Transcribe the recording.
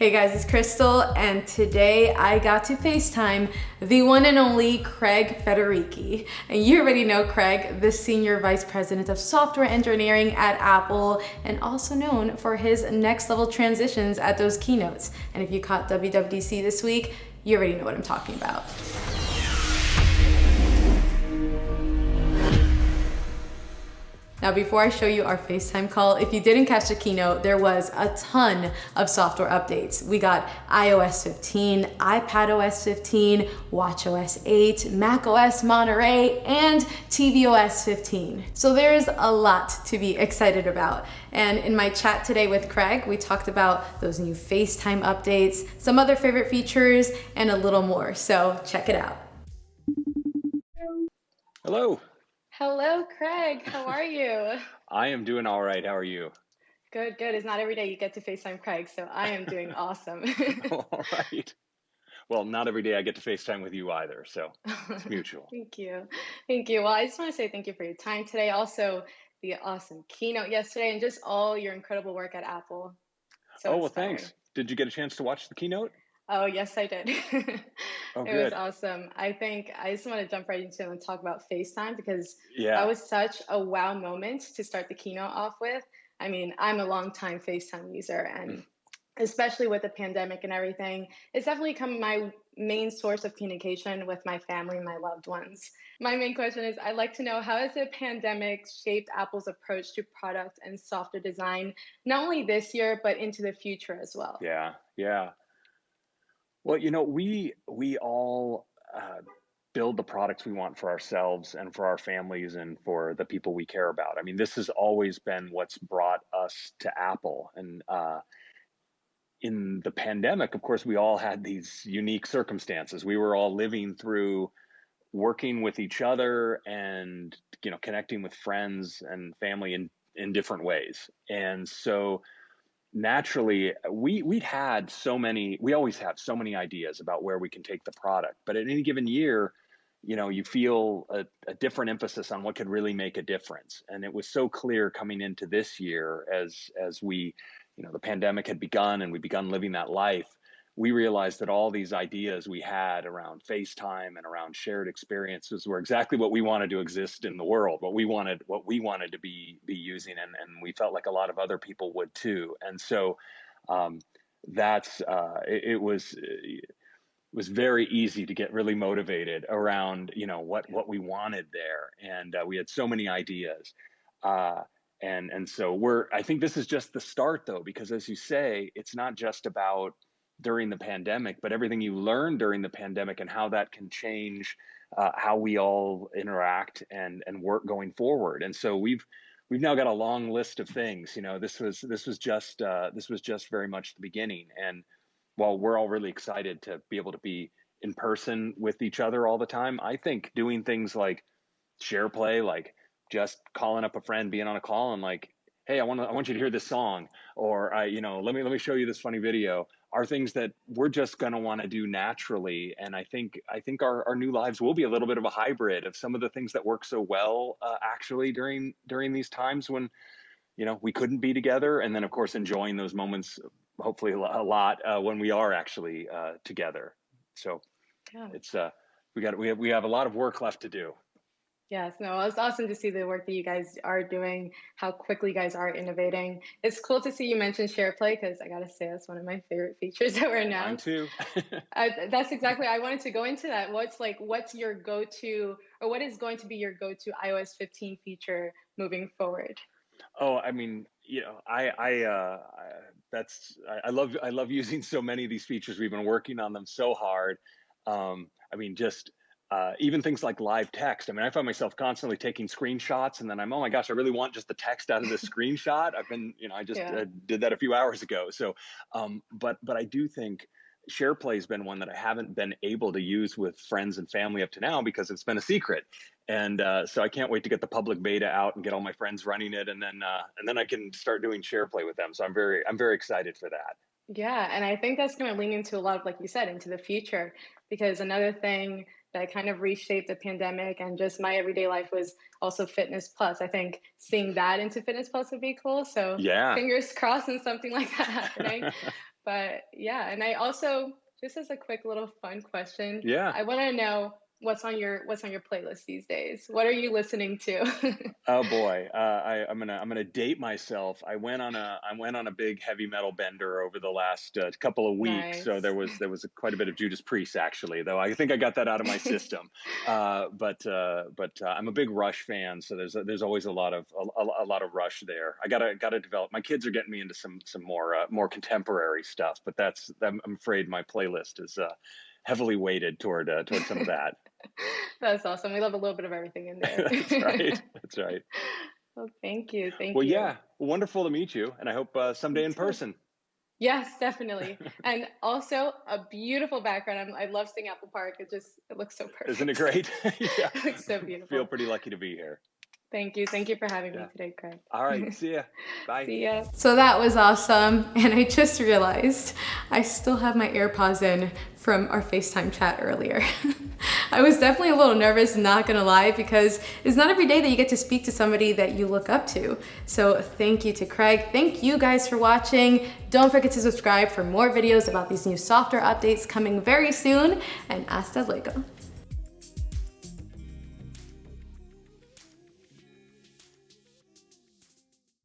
Hey guys, it's Krystal, and today I got to FaceTime the one and only Craig Federighi. And you already know Craig, the Senior Vice President of Software Engineering at Apple, and also known for his next level transitions at those keynotes. And if you caught WWDC this week, you already know what I'm talking about. Now, before I show you our FaceTime call, if you didn't catch the keynote, there was a ton of software updates. We got iOS 15, iPadOS 15, watchOS 8, macOS Monterey, and tvOS 15. So there's a lot to be excited about. And in my chat today with Craig, we talked about those new FaceTime updates, some other favorite features, and a little more. So check it out. Hello. Hello, Craig. How are you? I am doing all right. How are you? Good, good. It's not every day you get to FaceTime Craig, so I am doing awesome. All right. Well, not every day I get to FaceTime with you either, so it's mutual. Thank you. Thank you. Well, I just want to say thank you for your time today. Also, the awesome keynote yesterday and just all your incredible work at Apple. So Well, inspiring. thanks. Did you get a chance to watch the keynote? Oh, yes, I did. Oh, It was good. awesome. I think I just want to jump right into it and talk about FaceTime because that Yeah. was such a wow moment to start the keynote off with. I mean, I'm a longtime FaceTime user, and especially with the pandemic and everything, it's definitely become my main source of communication with my family and my loved ones. My main question is I'd like to know, how has the pandemic shaped Apple's approach to product and software design, not only this year, but into the future as well? Yeah. Well, we all build the products we want for ourselves and for our families and for the people we care about. I mean, this has always been what's brought us to Apple. And in the pandemic, of course, we all had these unique circumstances. We were all living through working with each other and connecting with friends and family in different ways. And so naturally we always have so many ideas about where we can take the product, but at any given year, you feel a different emphasis on what could really make a difference. And it was so clear coming into this year as we, the pandemic had begun and we begun living that life. We realized that all these ideas we had around FaceTime and around shared experiences were exactly what we wanted to exist in the world, what we wanted to be using, and we felt like a lot of other people would too. And so that's it was very easy to get really motivated around what we wanted there, and we had so many ideas. And so I think this is just the start, though, because as you say, it's not just about during the pandemic, but everything you learned during the pandemic and how that can change how we all interact and work going forward. And so we've now got a long list of things. This was just very much the beginning. And while we're all really excited to be able to be in person with each other all the time, I think doing things like share play, like just calling up a friend, being on a call and like, hey, I want you to hear this song, or let me show you this funny video, are things that we're just going to want to do naturally. And I think our new lives will be a little bit of a hybrid of some of the things that work so well actually during these times when we couldn't be together, and then of course enjoying those moments hopefully a lot when we are actually together. So Yeah. it's we have a lot of work left to do. Yes, no, it's awesome to see the work that you guys are doing, how quickly you guys are innovating. It's cool to see you mention SharePlay because I gotta say that's one of my favorite features that were announced. Mine too. That's exactly, I wanted to go into that. What's your go-to, or what is going to be your go-to iOS 15 feature moving forward? Oh, I mean, I love using so many of these features. We've been working on them so hard. I mean, just even things like live text. I mean, I find myself constantly taking screenshots, and then oh my gosh, I really want just the text out of this screenshot. I just did that a few hours ago. So, but I do think SharePlay has been one that I haven't been able to use with friends and family up to now because it's been a secret. And so I can't wait to get the public beta out and get all my friends running it, and then I can start doing SharePlay with them. So I'm very excited for that. Yeah, and I think that's going to lean into a lot of, like you said, into the future, because another thing that kind of reshaped the pandemic and just my everyday life was also Fitness Plus. I think seeing that into Fitness Plus would be cool. So Yeah. fingers crossed and something like that happening. But yeah, and I also, just as a quick little fun question, Yeah. I want to know what's on your playlist these days. What are you listening to? Oh boy, I'm gonna date myself. I went on a big heavy metal bender over the last couple of weeks, so there Nice. was quite a bit of Judas Priest actually. Though I think I got that out of my system. But I'm a big Rush fan, so there's always a lot of Rush there. I gotta develop. My kids are getting me into some more contemporary stuff, but I'm afraid my playlist is heavily weighted toward some of that. That's awesome. We love a little bit of everything in there. That's right. That's right. Well, thank you. Thank Well, you. yeah, wonderful to meet you, and I hope You someday in too. person. Yes, definitely. And also a beautiful background. I love seeing Apple Park. It looks so Isn't it perfect. great? Yeah, It looks so feel beautiful. pretty lucky to be here. Thank you. Thank you for having me Yeah. today, Craig. All right. See ya. Bye. See ya. So that was awesome. And I just realized I still have my AirPods in from our FaceTime chat earlier. I was definitely a little nervous, not gonna lie, because it's not every day that you get to speak to somebody that you look up to. So thank you to Craig. Thank you guys for watching. Don't forget to subscribe for more videos about these new software updates coming very soon. And hasta luego.